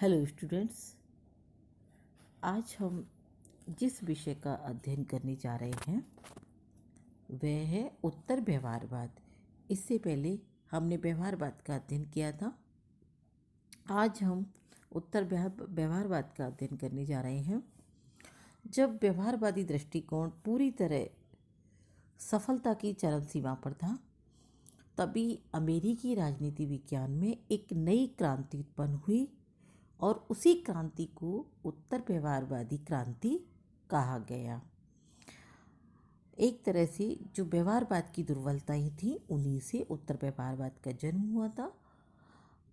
Hello students, आज हम जिस विषय का अध्ययन करने जा रहे हैं वह है उत्तर व्यवहारवाद। इससे पहले हमने व्यवहारवाद का अध्ययन किया था। आज हम उत्तर व्यवहारवाद का अध्ययन करने जा रहे हैं। जब व्यवहारवादी दृष्टिकोण पूरी तरह सफलता की चरम सीमा पर था, तभी अमेरिकी राजनीति विज्ञान में एक नई क्रांति उत्पन्न हुई और उसी क्रांति को उत्तर व्यवहारवादी क्रांति कहा गया। एक तरह से जो व्यवहारवाद की दुर्बलताएं थी, उन्हीं से उत्तर व्यवहारवाद का जन्म हुआ था।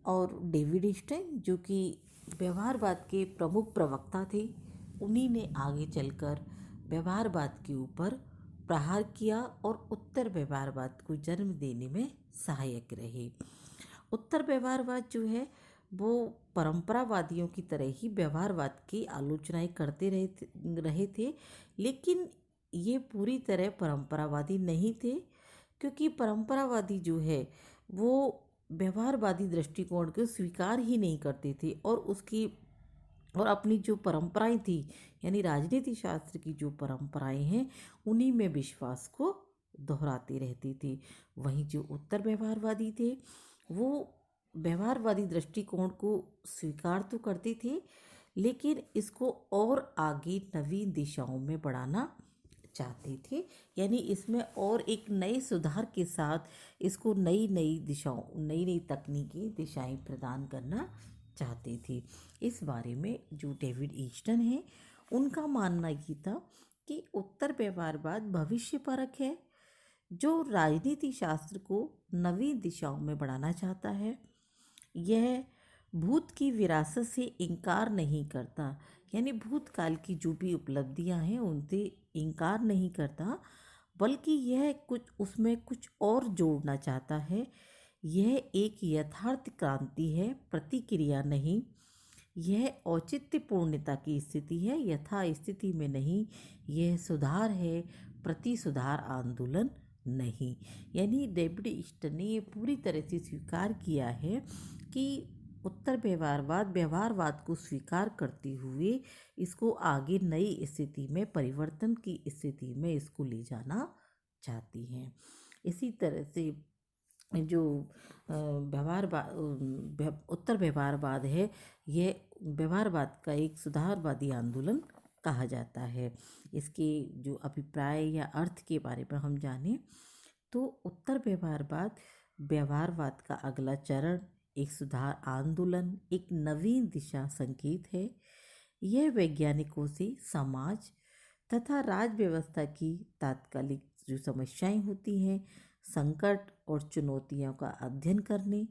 और डेविड ईस्टन, जो कि व्यवहारवाद के प्रमुख प्रवक्ता थे, उन्हीं ने आगे चलकर व्यवहारवाद के ऊपर प्रहार किया और उत्तर व्यवहारवाद को जन्म देने में सहायक रहे। उत्तर व्यवहारवाद जो है वो परंपरावादियों की तरह ही व्यवहारवाद की आलोचनाएं करते रहे थे, लेकिन ये पूरी तरह परंपरावादी नहीं थे, क्योंकि परंपरावादी जो है वो व्यवहारवादी दृष्टिकोण को स्वीकार ही नहीं करते थे और अपनी जो परंपराएं थी, यानी राजनीति शास्त्र की जो परंपराएं हैं, उन्हीं में विश्वास को दोहराते रहते थे। वहीं जो उत्तर व्यवहारवादी थे वो व्यवहारवादी दृष्टिकोण को स्वीकार तो करते थे, लेकिन इसको और आगे नवीन दिशाओं में बढ़ाना चाहते थे। यानी इसमें और एक नए सुधार के साथ इसको नई नई दिशाओं, नई नई तकनीकी दिशाएं प्रदान करना चाहते थे। इस बारे में जो डेविड ईस्टन है, उनका मानना ये था कि उत्तर व्यवहारवाद भविष्य परक है, जो राजनीति शास्त्र को नवीन दिशाओं में बढ़ाना चाहता है। यह भूत की विरासत से इनकार नहीं करता, यानी भूतकाल की जो भी उपलब्धियां हैं उनसे इनकार नहीं करता, बल्कि यह उसमें कुछ और जोड़ना चाहता है। यह एक यथार्थ क्रांति है, प्रतिक्रिया नहीं। यह औचित्य पूर्णता की स्थिति है, यथा स्थिति में नहीं। यह सुधार है, प्रति सुधार आंदोलन नहीं। यानी डेविड ईस्टन ने ये पूरी तरह से स्वीकार किया है कि उत्तर व्यवहारवाद को स्वीकार करते हुए इसको आगे नई स्थिति में, परिवर्तन की स्थिति में इसको ले जाना चाहती हैं। इसी तरह से जो उत्तर व्यवहारवाद है, यह व्यवहारवाद का एक सुधारवादी आंदोलन कहा जाता है। इसके जो अभिप्राय या अर्थ के बारे में हम जानें तो उत्तर व्यवहारवाद का अगला चरण एक सुधार आंदोलन, एक नवीन दिशा संकेत है। यह वैज्ञानिकों से समाज तथा राज्य व्यवस्था की तात्कालिक जो समस्याएं होती हैं, संकट और चुनौतियों का अध्ययन करने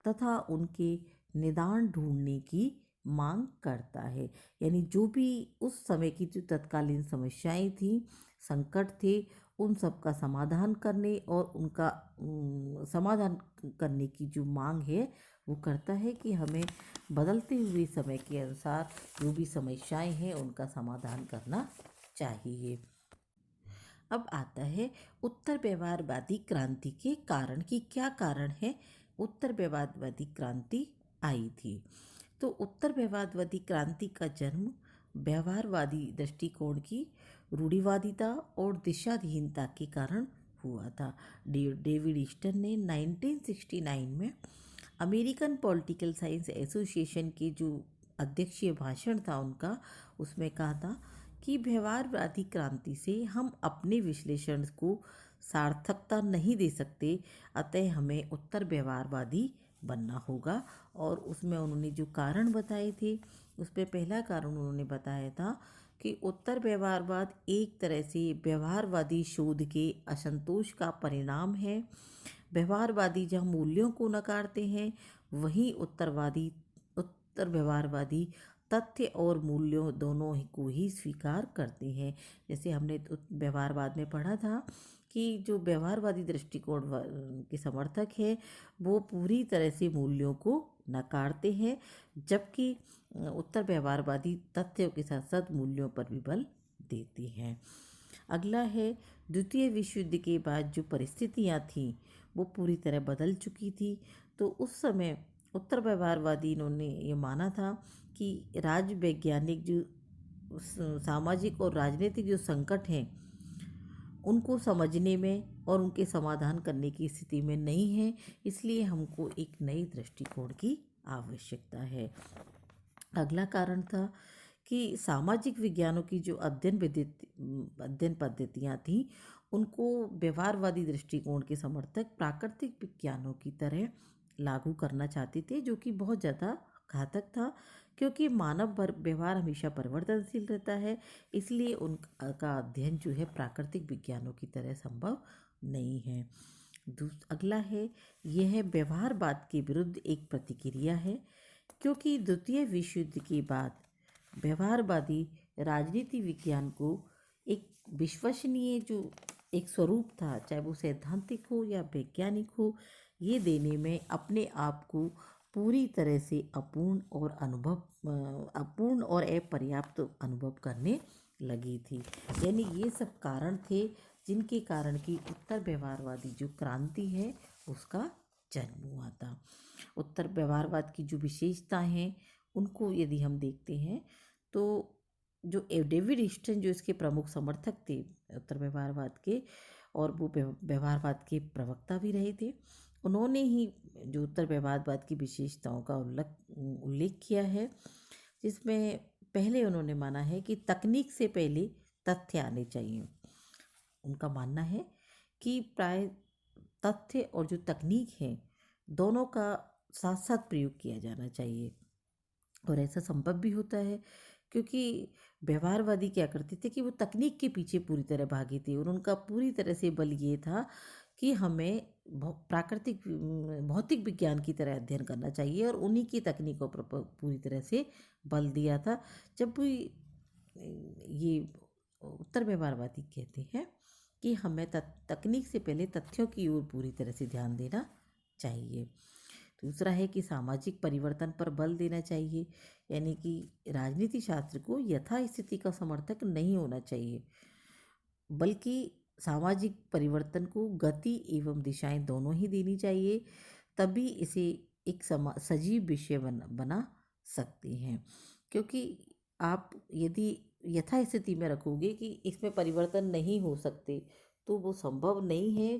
तथा उनके निदान ढूंढने की मांग करता है। यानी जो भी उस समय की जो तत्कालीन समस्याएं थी, संकट थे, उन सब का समाधान करने और उनका समाधान करने की जो मांग है, वो करता है कि हमें बदलते हुए समय के अनुसार जो भी समस्याएं हैं उनका समाधान करना चाहिए। अब आता है उत्तर व्यवहारवादी क्रांति के कारण कि क्या कारण है उत्तर व्यवहारवादी क्रांति आई थी। तो उत्तर व्यवहारवादी क्रांति का जन्म व्यवहारवादी दृष्टिकोण की रूढ़िवादिता और दिशाहीनता के कारण हुआ था। डेविड ईस्टन ने 1969 में अमेरिकन पॉलिटिकल साइंस एसोसिएशन के जो अध्यक्षीय भाषण था उनका, उसमें कहा था कि व्यवहारवादी क्रांति से हम अपने विश्लेषण को सार्थकता नहीं दे सकते, अतः हमें उत्तर व्यवहारवादी बनना होगा। और उसमें उन्होंने जो कारण बताए थे, उसमें पहला कारण उन्होंने बताया था कि उत्तर व्यवहारवाद एक तरह से व्यवहारवादी शोध के असंतोष का परिणाम है। व्यवहारवादी जहाँ मूल्यों को नकारते हैं, वहीं उत्तर व्यवहारवादी तथ्य और मूल्यों दोनों को ही स्वीकार करते हैं। जैसे हमने व्यवहारवाद में पढ़ा था कि जो व्यवहारवादी दृष्टिकोण के समर्थक है वो पूरी तरह से मूल्यों को नकारते हैं, जबकि उत्तर व्यवहारवादी तथ्यों के साथ साथ मूल्यों पर भी बल देते हैं। अगला है, द्वितीय विश्व युद्ध के बाद जो परिस्थितियां थीं वो पूरी तरह बदल चुकी थी। तो उस समय उत्तर व्यवहारवादी इन्होंने ये माना था कि राज वैज्ञानिक जो सामाजिक और राजनीतिक जो संकट हैं उनको समझने में और उनके समाधान करने की स्थिति में नहीं है, इसलिए हमको एक नई दृष्टिकोण की आवश्यकता है। अगला कारण था कि सामाजिक विज्ञानों की जो अध्ययन पद्धतियाँ थीं उनको व्यवहारवादी दृष्टिकोण के समर्थक प्राकृतिक विज्ञानों की तरह लागू करना चाहते थे, जो कि बहुत ज़्यादा घातक था, क्योंकि मानव व्यवहार हमेशा परिवर्तनशील रहता है, इसलिए उनका अध्ययन जो है प्राकृतिक विज्ञानों की तरह संभव नहीं है। अगला है, यह व्यवहारवाद के विरुद्ध एक प्रतिक्रिया है, क्योंकि द्वितीय विश्व युद्ध के बाद व्यवहारवादी राजनीति विज्ञान को एक विश्वसनीय जो एक स्वरूप था, चाहे वो सैद्धांतिक हो या वैज्ञानिक हो, ये देने में अपने आप को पूरी तरह से अपूर्ण और अपर्याप्त अनुभव करने लगी थी। यानी ये सब कारण थे जिनके कारण की उत्तर व्यवहारवादी जो क्रांति है उसका जन्म हुआ था। उत्तर व्यवहारवाद की जो विशेषता हैं उनको यदि हम देखते हैं तो जो डेविड ह्यूस्टन जो इसके प्रमुख समर्थक थे उत्तर व्यवहारवाद के, और वो व्यवहारवाद के प्रवक्ता भी रहे थे, उन्होंने ही जो उत्तर व्यवहारवाद की विशेषताओं का उल्लेख किया है, जिसमें पहले उन्होंने माना है कि तकनीक से पहले तथ्य आने चाहिए। उनका मानना है कि प्राय तथ्य और जो तकनीक है दोनों का साथ साथ प्रयोग किया जाना चाहिए, और ऐसा संभव भी होता है, क्योंकि व्यवहारवादी क्या करते थे कि वो तकनीक के पीछे पूरी तरह भागे थे, और उनका पूरी तरह से बल ये था कि हमें प्राकृतिक भौतिक विज्ञान की तरह अध्ययन करना चाहिए, और उन्हीं की तकनीकों पर पूरी तरह से बल दिया था। जब भी ये उत्तर व्यवहारवादी कहते हैं कि हमें तकनीक से पहले तथ्यों की ओर पूरी तरह से ध्यान देना चाहिए। दूसरा है कि सामाजिक परिवर्तन पर बल देना चाहिए, यानी कि राजनीति शास्त्र को यथास्थिति का समर्थक नहीं होना चाहिए, बल्कि सामाजिक परिवर्तन को गति एवं दिशाएं दोनों ही देनी चाहिए, तभी इसे एक सजीव विषय बना सकते हैं। क्योंकि आप यदि यथास्थिति में रखोगे कि इसमें परिवर्तन नहीं हो सकते, तो वो संभव नहीं है,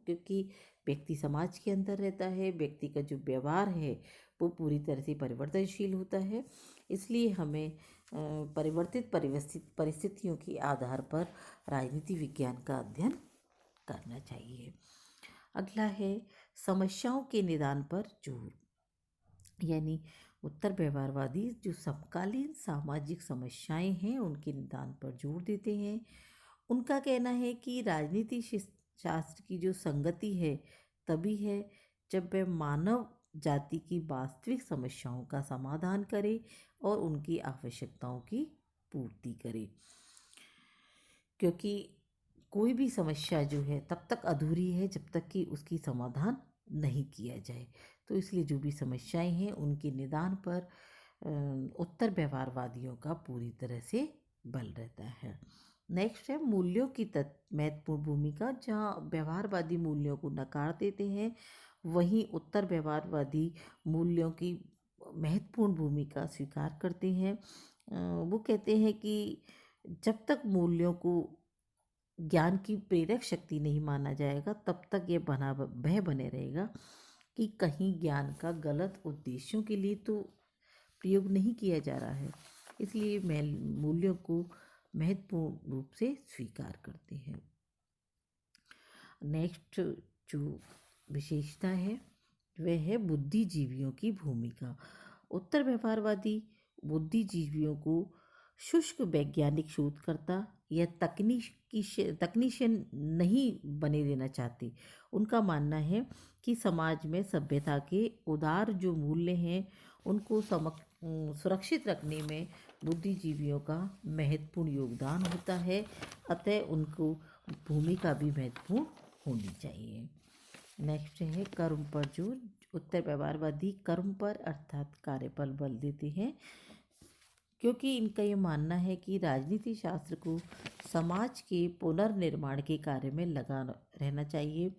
क्योंकि व्यक्ति समाज के अंदर रहता है, व्यक्ति का जो व्यवहार है वो पूरी तरह से परिवर्तनशील होता है। इसलिए हमें परिवर्तित परिस्थितियों के आधार पर राजनीति विज्ञान का अध्ययन करना चाहिए। अगला है समस्याओं के निदान पर जोर, यानी उत्तर व्यवहारवादी जो समकालीन सामाजिक समस्याएं हैं उनके निदान पर जोर देते हैं। उनका कहना है कि राजनीति शास्त्र की जो संगति है तभी है जब वह मानव जाति की वास्तविक समस्याओं का समाधान करे और उनकी आवश्यकताओं की पूर्ति करे, क्योंकि कोई भी समस्या जो है तब तक अधूरी है जब तक कि उसकी समाधान नहीं किया जाए। तो इसलिए जो भी समस्याएं हैं उनके निदान पर उत्तर व्यवहारवादियों का पूरी तरह से बल रहता है। नेक्स्ट है मूल्यों की महत्वपूर्ण भूमिका। जहाँ व्यवहारवादी मूल्यों को नकार देते हैं, वहीं उत्तर व्यवहारवादी मूल्यों की महत्वपूर्ण भूमिका स्वीकार करते हैं। वो कहते हैं कि जब तक मूल्यों को ज्ञान की प्रेरक शक्ति नहीं माना जाएगा तब तक ये भय बने रहेगा कि कहीं ज्ञान का गलत उद्देश्यों के लिए तो प्रयोग नहीं किया जा रहा है। इसलिए मूल्यों को महत्वपूर्ण रूप से स्वीकार करते हैं। नेक्स्ट जो विशेषता है वह है बुद्धिजीवियों की भूमिका। उत्तर व्यवहारवादी बुद्धिजीवियों को शुष्क वैज्ञानिक शोधकर्ता या तकनीशियन नहीं बने देना चाहते। उनका मानना है कि समाज में सभ्यता के उदार जो मूल्य हैं उनको सुरक्षित रखने में बुद्धिजीवियों का महत्वपूर्ण योगदान होता है, अतः उनको भूमिका भी महत्वपूर्ण होनी चाहिए। नेक्स्ट है कर्म पर जोर। उत्तर व्यवहारवादी कर्म पर अर्थात कार्य पर बल देते हैं, क्योंकि इनका ये मानना है कि राजनीति शास्त्र को समाज के पुनर्निर्माण के कार्य में लगा रहना चाहिए,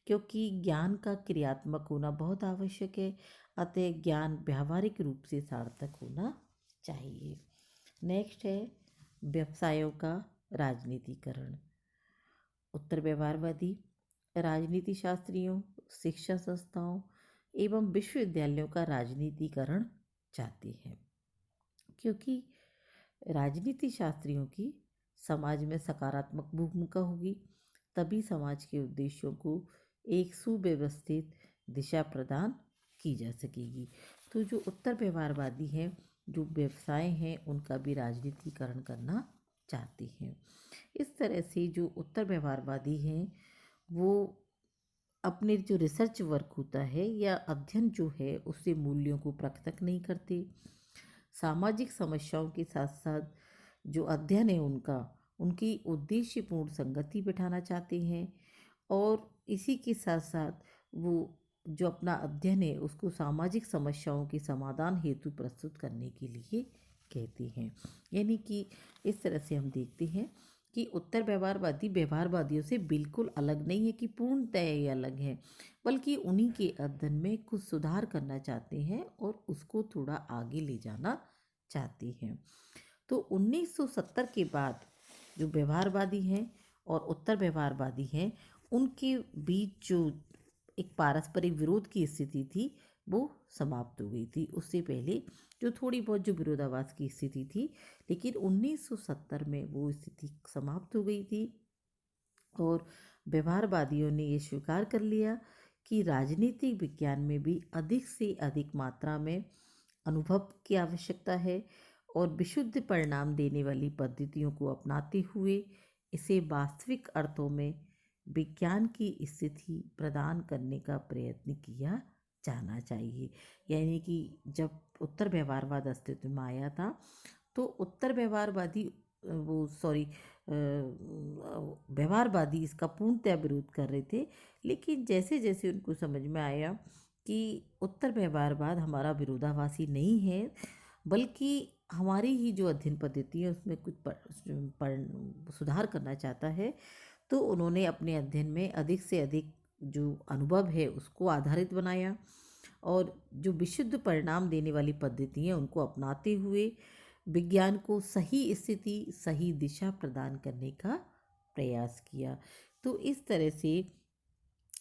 क्योंकि ज्ञान का क्रियात्मक होना बहुत आवश्यक है। अतः ज्ञान व्यावहारिक रूप से सार्थक होना चाहिए। नेक्स्ट है व्यवसायों का राजनीतिकरण। उत्तर व्यवहारवादी राजनीति शास्त्रियों, शिक्षा संस्थाओं एवं विश्वविद्यालयों का राजनीतिकरण चाहते हैं, क्योंकि राजनीति शास्त्रियों की समाज में सकारात्मक भूमिका होगी, तभी समाज के उद्देश्यों को एक सुव्यवस्थित दिशा प्रदान की जा सकेगी। तो जो उत्तर व्यवहारवादी हैं, जो व्यवसाय हैं, उनका भी राजनीतिकरण करना चाहते हैं। इस तरह से जो उत्तर व्यवहारवादी हैं वो अपने जो रिसर्च वर्क होता है या अध्ययन जो है उससे मूल्यों को प्रकट नहीं करते। सामाजिक समस्याओं के साथ साथ जो अध्ययन है उनकी उद्देश्यपूर्ण संगति बिठाना चाहते हैं, और इसी के साथ साथ वो जो अपना अध्ययन है उसको सामाजिक समस्याओं के समाधान हेतु प्रस्तुत करने के लिए कहते हैं। यानी कि इस तरह से हम देखते हैं कि उत्तर व्यवहारवादी व्यवहारवादियों से बिल्कुल अलग नहीं है कि पूर्णतः ही अलग है, बल्कि उन्हीं के अध्ययन में कुछ सुधार करना चाहते हैं और उसको थोड़ा आगे ले जाना चाहते हैं। तो 1970 के बाद जो व्यवहारवादी हैं और उत्तर व्यवहारवादी हैं, उनके बीच जो एक पारस्परिक विरोध की स्थिति थी वो समाप्त हो गई थी। उससे पहले जो थोड़ी बहुत जो विरोधाभास की स्थिति थी, लेकिन 1970 में वो स्थिति समाप्त हो गई थी और व्यवहारवादियों ने ये स्वीकार कर लिया कि राजनीतिक विज्ञान में भी अधिक से अधिक मात्रा में अनुभव की आवश्यकता है और विशुद्ध परिणाम देने वाली पद्धतियों को अपनाते हुए इसे वास्तविक अर्थों में विज्ञान की स्थिति प्रदान करने का प्रयत्न किया जाना चाहिए। यानी कि जब उत्तर व्यवहारवाद अस्तित्व में आया था तो उत्तर व्यवहारवादी व्यवहारवादी इसका पूर्णतः विरोध कर रहे थे, लेकिन जैसे जैसे उनको समझ में आया कि उत्तर व्यवहारवाद हमारा विरोधाभासी नहीं है, बल्कि हमारी ही जो अध्ययन पद्धति है उसमें कुछ सुधार करना चाहता है, तो उन्होंने अपने अध्ययन में अधिक से अधिक जो अनुभव है उसको आधारित बनाया और जो विशुद्ध परिणाम देने वाली पद्धति है उनको अपनाते हुए विज्ञान को सही स्थिति, सही दिशा प्रदान करने का प्रयास किया। तो इस तरह से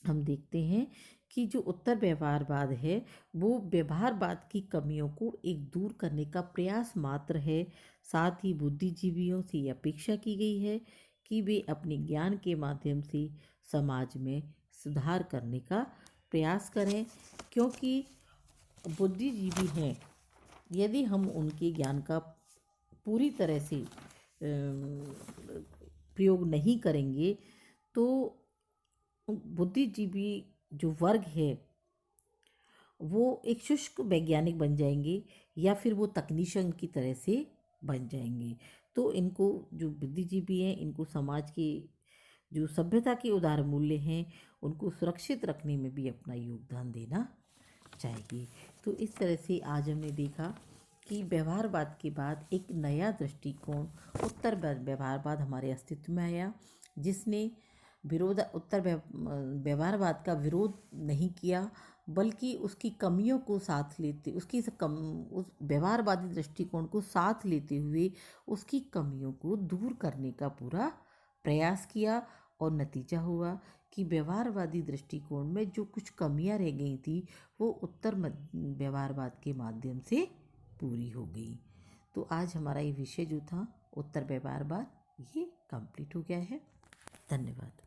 हम देखते हैं कि जो उत्तर व्यवहारवाद है वो व्यवहारवाद की कमियों को एक दूर करने का प्रयास मात्र है। साथ ही बुद्धिजीवियों से अपेक्षा की गई है कि वे अपने ज्ञान के माध्यम से समाज में सुधार करने का प्रयास करें, क्योंकि बुद्धिजीवी हैं, यदि हम उनके ज्ञान का पूरी तरह से प्रयोग नहीं करेंगे तो बुद्धिजीवी जो वर्ग है वो एक शुष्क वैज्ञानिक बन जाएंगे या फिर वो तकनीशियन की तरह से बन जाएंगे। तो इनको जो बुद्धिजीवी हैं इनको समाज के जो सभ्यता के उदार मूल्य हैं उनको सुरक्षित रखने में भी अपना योगदान देना चाहिए। तो इस तरह से आज हमने देखा कि व्यवहारवाद के बाद एक नया दृष्टिकोण उत्तर व्यवहारवाद हमारे अस्तित्व में आया, जिसने उत्तर व्यवहारवाद का विरोध नहीं किया, बल्कि उसकी कमियों को साथ लेते उस व्यवहारवादी दृष्टिकोण को साथ लेते हुए उसकी कमियों को दूर करने का पूरा प्रयास किया और नतीजा हुआ कि व्यवहारवादी दृष्टिकोण में जो कुछ कमियां रह गई थी वो उत्तर व्यवहारवाद के माध्यम से पूरी हो गई। तो आज हमारा ये विषय जो था उत्तर व्यवहारवाद ये कंप्लीट हो गया है। धन्यवाद।